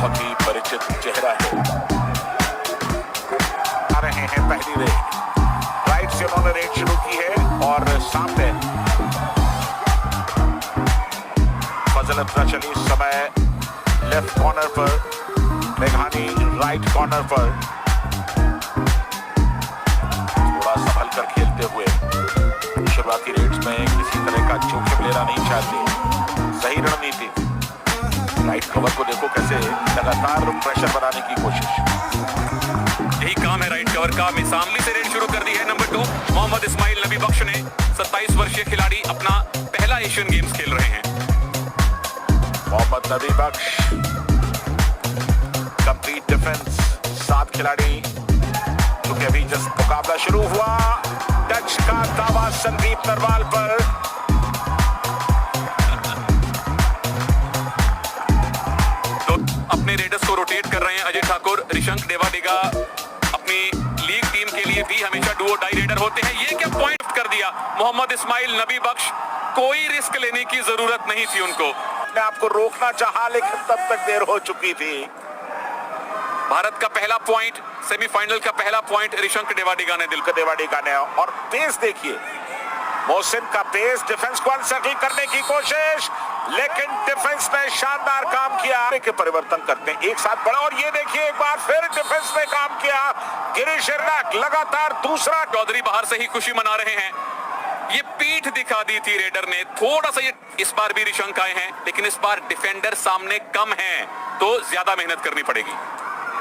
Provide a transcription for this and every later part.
बहुत ही परिचित चेहरा है। आ रहे हैं पहली रेड, राइट से उन्होंने रेड शुरू की है और सामने फजल अत्रा चली इस समय लेफ्ट कॉर्नर पर, मेघानी राइट कॉर्नर पर। थोड़ा संभल कर खेलते हुए शुरुआती रेड्स में किसी तरह का जोखिम लेना नहीं चाहते, सही रणनीति। राइट कवर को देखो कैसे लगातार प्रेशर बनाने की कोशिश, यही काम है राइट कवर का। मिसामली से रेड शुरू कर दी है नंबर 2 मोहम्मद इस्माइल नबी बख्श ने। 27 वर्षीय खिलाड़ी अपना पहला एशियन गेम्स खेल रहे हैं। मोहम्मद नबी बख्श कंप्लीट डिफेंस, 7 खिलाड़ी, क्योंकि अभी जस्ट मुकाबला शुरू हुआ। टच का दावा संदीप नरवाल पर, तो अपने रेडर्स को रोटेट कर रहे हैं अजय ठाकुर। ऋषंक देवाडिगा अपनी लीग टीम के लिए भी हमेशा डुओ डाई रेडर होते हैं। ये क्या पॉइंट कर दिया मोहम्मद इस्माइल नबी बख्श, कोई रिस्क लेने की जरूरत नहीं थी उनको। अपने आप को रोकना चाहा लेकिन तब तक देर हो चुकी थी। भारत का पहला पॉइंट, सेमीफाइनल का पहला पॉइंट ऋषंक देवाडिगा ने देवाडिगा ने, और पेस देखिए मोहसिन का पेस, डिफेंस को अनसेटल करने की कोशिश, लेकिन डिफेंस ने शानदार काम किया। के परिवर्तन करते हैं एक साथ बड़ा, और ये देखिए एक बार फिर डिफेंस ने काम किया। गिरीश एर्नाक लगातार दूसरा। चौधरी बाहर से ही खुशी मना रहे हैं। ये पीठ दिखा दी थी रेडर ने थोड़ा सा। ये इस बार भी ऋषंक आए हैं, लेकिन इस बार डिफेंडर सामने कम है तो ज्यादा मेहनत करनी पड़ेगी।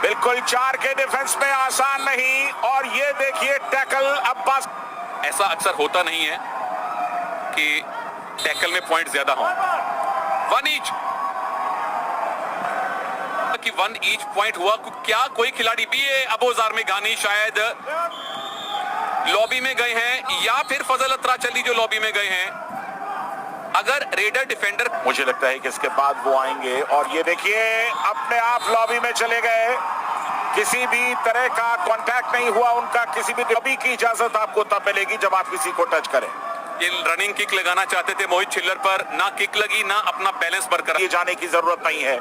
बिल्कुल 4 के डिफेंस में आसान नहीं, और ये देखिए टैकल अब्बास। ऐसा अक्सर होता नहीं है कि टैकल में पॉइंट ज्यादा हो। 1 ईच कि 1 ईच पॉइंट हुआ। क्या कोई खिलाड़ी भी है? अबोजार में गानी शायद लॉबी में गए हैं, या फिर फजल अत्रा चली जो लॉबी में गए हैं। अगर रेडर डिफेंडर, मुझे लगता है कि इसके बाद वो आएंगे, और ये देखिए अपने आप लॉबी में चले गए। किसी भी तरह का कांटेक्ट नहीं हुआ उनका, किसी भी लॉबी की इजाजत आपको तब मिलेगी जब आप किसी को टच करें। ये रनिंग किक लगाना चाहते थे मोहित छिल्लर पर, ना किक लगी ना अपना बैलेंस बरकरार। ये जाने की जरूरत नहीं है।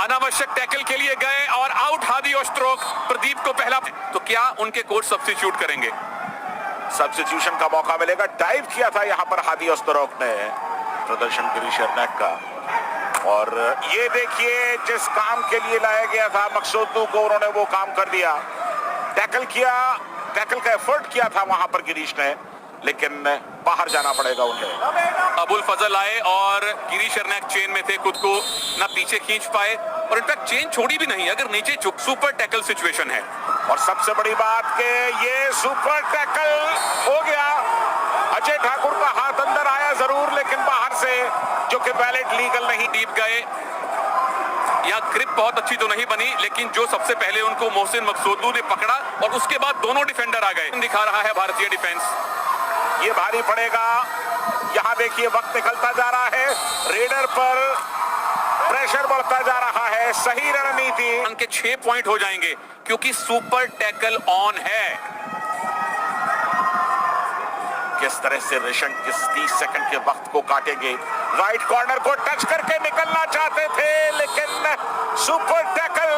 अनावश्यक टैकल के लिए गए और आउट। हादी ओस्ट्रोक प्रदीप को पहला, तो क्या उनके कोच सब्स्टिट्यूट करेंगे? सब्स्टिट्यूशन का मौका मिलेगा। डाइव किया था यहां पर हादी ओस्ट्रोक ने, प्रदर्शन गिरीश एर्नाक का, और ये देखिए जिस काम के लिए लाया गया था मकसूदू को, उन्होंने वो काम कर दिया। टैकल किया, टैकल का एफर्ट किया था वहां पर गिरीश ने, लेकिन बाहर जाना पड़ेगा उन्हें। अबुल फजल आए और गिरीश एर्नाक चेन में थे, खुद को ना पीछे खींच पाए, और इनफैक्ट चेन छोड़ी भी नहीं। अगर नीचे झुक, सुपर टैकल सिचुएशन है। और सबसे बड़ी बात कि ये सुपर टैकल हो गया। अजय ठाकुर का हाथ अंदर आया जरूर, लेकिन बाहर से, जो कि वैलिड लीगल नहीं। डीप गए, यहाँ ग्रिप बहुत अच्छी तो नहीं बनी, लेकिन जो सबसे पहले उनको मोहसिन मकसूदू ने पकड़ा, और उसके बाद दोनों डिफेंडर आ गए। दिखा रहा है भारतीय डिफेंस, ये भारी पड़ेगा। यहां देखिए वक्त निकलता जा रहा है, रेडर पर प्रेशर बढ़ता जा रहा है। सही रणनीति। उनके 6 पॉइंट हो जाएंगे क्योंकि सुपर टैकल ऑन है। किस तरह से ऋषंक किस 30 सेकंड के वक्त को काटेंगे। राइट कॉर्नर को टच करके निकलना चाहते थे, लेकिन सुपर टैकल,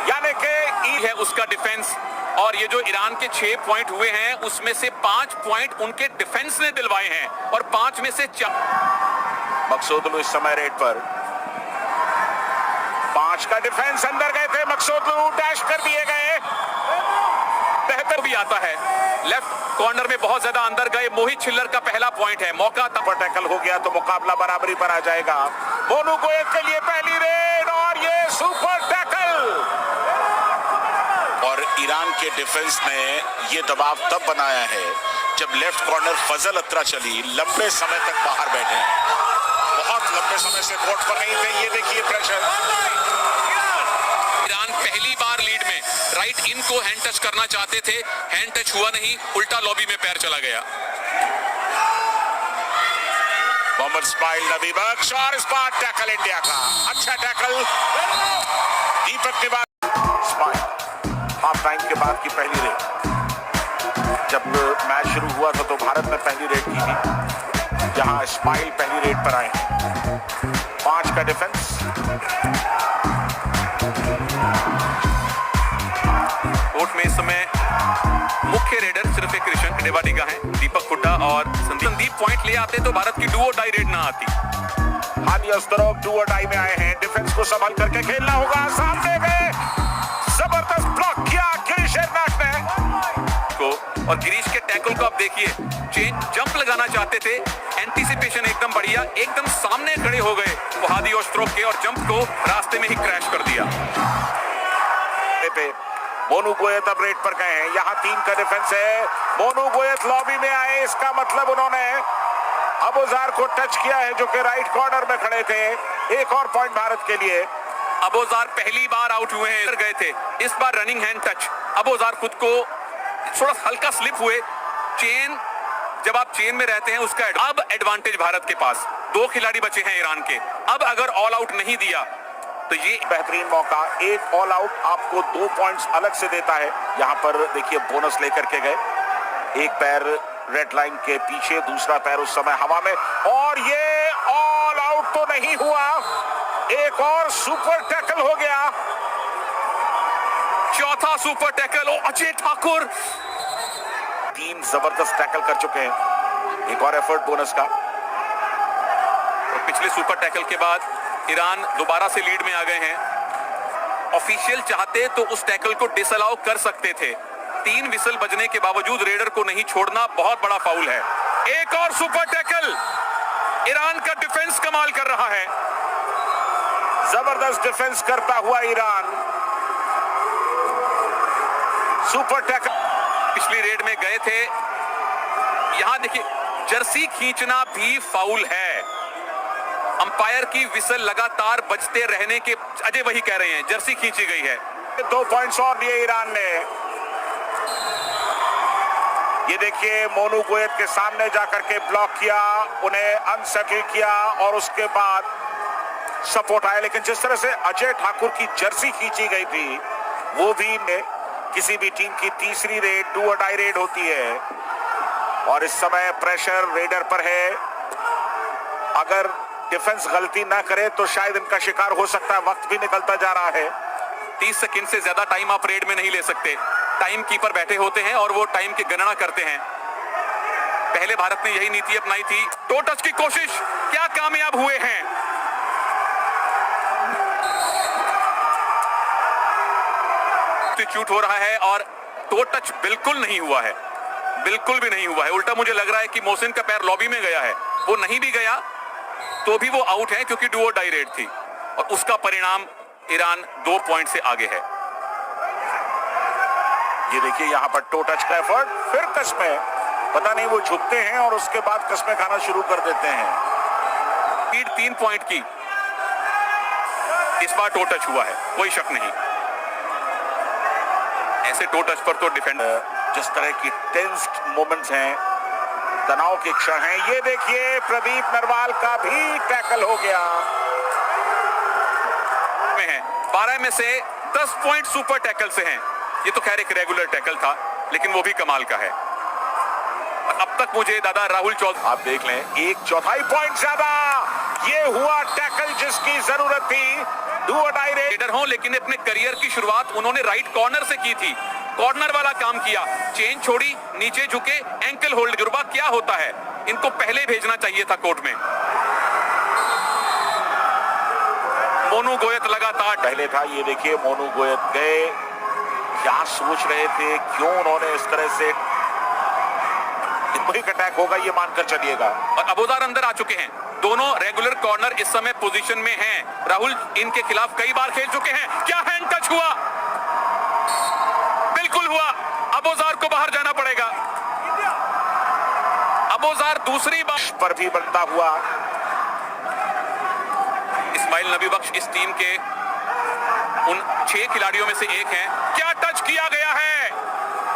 यानी कि ई है उसका डिफेंस। और ये जो ईरान के 6 पॉइंट हुए हैं, उसमें से 5 पॉइंट उनके डिफेंस ने दिलवाए हैं, और 5 में से 4 मकसूदुल इस समय रेड पर। 5 का डिफेंस अंदर गए थे, मकसूदुल डैश कर दिए गए। बेहतर भी आता है। लेफ्ट कॉर्नर में बहुत ज्यादा अंदर गए। मोहित छिल्लर का पहला पॉइंट है। मौका पर टैकल हो गया तो मुकाबला बराबरी पर आ जाएगा। मोनू गोयल के लिए पहली रेड, और ये सुपर टैकल। और ईरान के डिफेंस ने ये दबाव तब बनाया है जब लेफ्ट कॉर्नर फजल अत्रा चली, लंबे समय तक बाहर बैठे, बहुत लंबे समय से कोर्ट पर नहीं थे। ये देखिए प्रेशर। ईरान पहली बार लीड में राइट इन को हैंड टच करना चाहते थे, हैंड टच हुआ नहीं, उल्टा लॉबी में पैर चला गया। मोहम्मद इस्माइल नबी बख्श, और इस बार टैकल इंडिया का अच्छा टैकल। दीपक के बाद हाफ टाइम के बाद की पहली रेड। जब मैच शुरू हुआ था तो भारत ने पहली रेड की थी, जहां इस्माइल पहली रेड पर आए हैं। 5 का डिफेंस। कोर्ट में इस समय मुख्य रेडर सिर्फ एक ऋषंक देवाडिगा हैं। दीपक हुड्डा और संदीप पॉइंट ले आते तो भारत की डुओ डाई रेड ना आती। हादी अस्तरोव डुओ डाई में आए हैं, डिफेंस को संभाल करके खेलना होगा। सामने गए, जबरदस्त ब्लॉक किया गिरीश एर्नाड ने को, और गिरीश के टैकल को आप देखिए, चेन जंप लगाना चाहते थे, एंटीसिपेशन एकदम बढ़िया, एकदम सामने खड़े हो गए वो हादी अस्तरोव के, और जंप को रास्ते में ही क्रैश कर दिया। मोनू गोयत अब रेड पर गए हैं। यहाँ 3 का डिफेंस है। मोनू गोयत लॉबी में आए, इसका मतलब उन्होंने अबोजार को टच किया है जो कि राइट कॉर्नर में खड़े थे। एक और पॉइंट भारत के लिए। अबोजार पहली बार आउट हुए हैं, गए थे, इस बार रनिंग हैंड टच। अबोजार खुद को थोड़ा हल्का स्लिप हुए। चेन, जब आप चेन में रहते हैं उसका अब एडवांटेज भारत के पास। 2 खिलाड़ी बचे हैं ईरान के। अब अगर ऑल आउट नहीं दिया तो ये बेहतरीन मौका। एक ऑल आउट आपको 2 पॉइंट्स अलग से देता है। यहाँ पर देखिए बोनस लेकर के गए। एक पैर रेड लाइन के पीछे, दूसरा पैर उस समय हवा में, और ये ऑल आउट तो नहीं हुआ। एक और सुपर टैकल हो गया। चौथा सुपर टैकल। अजय ठाकुर 3 जबरदस्त टैकल कर चुके हैं। एक और एफर्ट बोनस का। और पिछले सुपर टैकल के बाद ईरान दोबारा से लीड में आ गए हैं। ऑफिशियल चाहते तो उस टैकल को डिसअलाउ कर सकते थे। 3 विसल बजने के बावजूद रेडर को नहीं छोड़ना बहुत बड़ा फाउल है। एक और सुपर टैकल। ईरान का डिफेंस कमाल कर रहा है। जबरदस्त डिफेंस करता हुआ ईरान। Super tackle. पिछली रेड में गए थे। यहां देखिए, जर्सी खींचना भी फाउल है। अंपायर की विसल लगातार बजते रहने के, अजय वही कह रहे हैं, जर्सी खींची गई है। 2 पॉइंट्स और दिए ईरान ने। ये देखिए, मोनू गोयत के सामने जाकर के ब्लॉक किया, उन्हें अनसेटल किया, और उसके बाद सपोर्ट आया। लेकिन जिस तरह से अजय ठाकुर की जर्सी खींची गई थी, वो भी किसी भी टीम की तीसरी रेड, डू और डाई रेड होती है। और इस समय प्रेशर रेडर पर है। अगर डिफेंस गलती ना करे तो शायद इनका शिकार हो सकता है। वक्त भी निकलता जा रहा है। 30 सेकंड से ज्यादा टाइम आप रेड में नहीं ले सकते। टाइम कीपर बैठे होते हैं और वो टाइम की गणना करते हैं। पहले भारत ने यही नीति अपनाई थी। टो टच की कोशिश, क्या कामयाब हुए हैं? शूट हो रहा है और टो टच बिल्कुल नहीं हुआ है, बिल्कुल भी नहीं हुआ है। उल्टा मुझे लग रहा है कि मोहसिन का पैर लॉबी में गया है। वो नहीं भी गया तो भी वो आउट है, क्योंकि डुओ डाई रेड थी, और उसका परिणाम ईरान 2 पॉइंट से आगे है। ये देखिए, यहां पर टो टच का एफर्ट, फिर कस्में, पता नहीं वो झुकते हैं और उसके बाद कस्में खाना शुरू कर देते हैं। स्पीड 3 पॉइंट की। इस बार टो टच हुआ है, कोई शक नहीं। ऐसे टो टच पर तो डिफेंड, जिस तरह की टेंस्ड मोमेंट्स हैं, तनाव के क्षण हैं। ये देखिए, प्रदीप नरवाल का भी टैकल हो गया। में है 12 में से 10 पॉइंट सुपर टैकल से हैं। ये तो खैर एक रेगुलर टैकल था, लेकिन वो भी कमाल का है। अब तक मुझे दादा राहुल चौधरी, आप देख लें, 1/4 पॉइंट ज्यादा। ये हुआ टैकल जिसकी जरूरत थी। डू और डाई रेडर हो, लेकिन अपने करियर की शुरुआत उन्होंने राइट कॉर्नर से की थी। कॉर्नर वाला काम किया, चेन छोड़ी, नीचे झुके, एंकल होल्ड। जुर्बा क्या होता है, इनको पहले भेजना चाहिए था कोर्ट में। मोनू गोयत लगातार पहले था। ये देखिए, मोनू गोयत गए, क्या सोच रहे थे, क्यों उन्होंने इस तरह से, क्विक अटैक होगा ये मानकर चलिएगा। और अबोजार अंदर आ चुके हैं। दोनों रेगुलर कॉर्नर इस समय पोजीशन में हैं। राहुल इनके खिलाफ कई बार खेल चुके हैं। क्या हैंड टच हुआ? बिल्कुल हुआ। अबोजार को बाहर जाना पड़ेगा। अबोजार दूसरी बार पर भी बनता हुआ। इस्माइल नबी बख्श इस टीम के उन 6 खिलाड़ियों में से एक हैं। क्या टच किया गया है?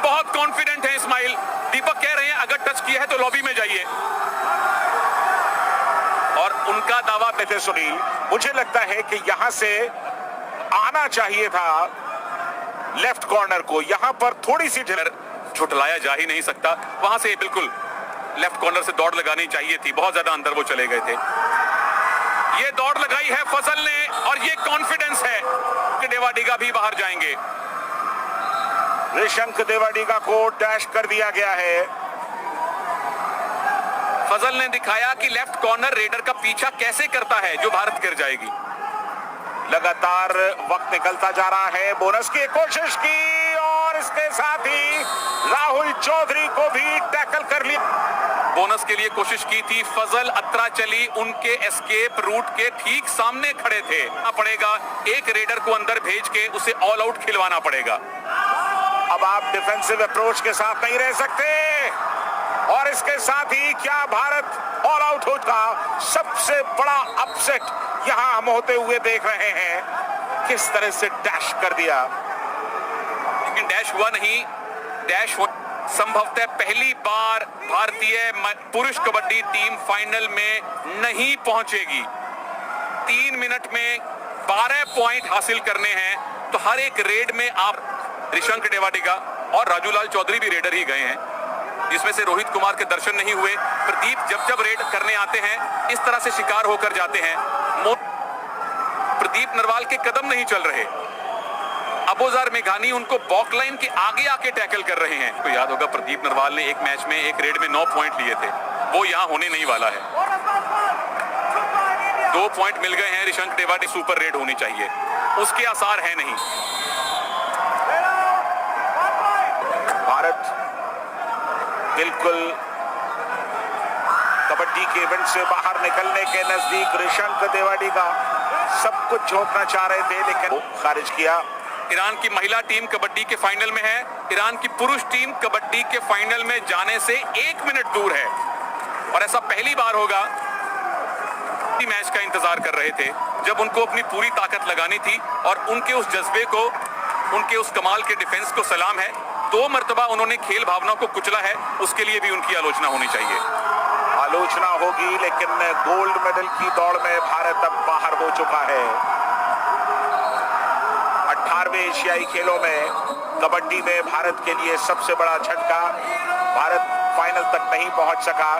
बहुत कॉन्फिडेंट है इस्माइल। दीपक कह रहे हैं अगर टच किया है तो लॉबी में जाइए, और उनका दावा पे सुनील, मुझे लगता है कि यहां से आना चाहिए था लेफ्ट कॉर्नर को। यहां पर थोड़ी सी झुटलाया जा ही नहीं सकता। वहां से बिल्कुल लेफ्ट कॉर्नर से दौड़ लगानी चाहिए थी। बहुत ज्यादा अंदर वो चले गए थे। ये दौड़ लगाई है फजल ने और ये कॉन्फिडेंस है कि देवाडिगा भी बाहर जाएंगे। ऋषंक देवाडिगा को डैश कर दिया गया है। फजल ने दिखाया कि लेफ्ट कॉर्नर रेडर का पीछा कैसे करता है जो भारत गिर जाएगी। लगातार वक्त निकलता जा रहा है। बोनस की कोशिश की और इसके साथ ही राहुल चौधरी को भी टैकल कर लिया। बोनस के लिए कोशिश की थी फजल, अत्रा चली उनके एस्केप रूट के ठीक सामने खड़े थे। पड़ेगा एक रेडर को अंदर भेज के उसे ऑल आउट खिलवाना पड़ेगा। अब आप डिफेंसिव अप्रोच के साथ नहीं रह सकते और इसके साथ ही क्या भारत ऑल आउट होगा। सबसे बड़ा अपसेट यहां हम होते हुए देख रहे हैं। किस तरह से डैश कर दिया, लेकिन डैश हुआ नहीं। डैश संभवतः पहली बार भारतीय पुरुष कबड्डी टीम फाइनल में नहीं पहुंचेगी। 3 मिनट में 12 पॉइंट हासिल करने हैं तो हर एक रेड में आप ऋषंक देवाडिगा और राजूलाल चौधरी भी रेडर ही गए हैं, जिसमें से रोहित कुमार के दर्शन नहीं हुए। प्रदीप जब रेड करने आते हैं इस तरह से शिकार होकर जाते हैं। प्रदीप नरवाल के कदम नहीं चल रहे। अबोजार मेघानी उनको बॉक लाइन के आगे आके टैकल कर रहे हैं। तो याद होगा प्रदीप नरवाल ने एक मैच में एक रेड में 9 पॉइंट लिए थे, वो यहां होने नहीं वाला है। 2 पॉइंट मिल गए हैं ऋषंक देवाडिगा। सुपर रेड होनी चाहिए, उसके आसार है नहीं। भारत बिल्कुल कबड्डी के इवेंट से बाहर निकलने के नजदीक। ऋषंक देवाडिगा सब कुछ झोंकना चाह रहे थे लेकिन खारिज किया। ईरान की महिला टीम कबड्डी के फाइनल में है। ईरान की पुरुष टीम कबड्डी के फाइनल में जाने से 1 मिनट दूर है और ऐसा पहली बार होगा। मैच का इंतजार कर रहे थे जब उनको अपनी पूरी ताकत लगानी थी और उनके उस जज्बे को, उनके उस कमाल के डिफेंस को सलाम है। 2 मर्तबा उन्होंने खेल भावना को कुचला है, उसके लिए भी उनकी आलोचना होनी चाहिए। आलोचना होगी लेकिन गोल्ड मेडल की दौड़ में भारत अब बाहर हो चुका है। 18वें एशियाई खेलों में कबड्डी में भारत के लिए सबसे बड़ा झटका। भारत फाइनल तक नहीं पहुंच सका।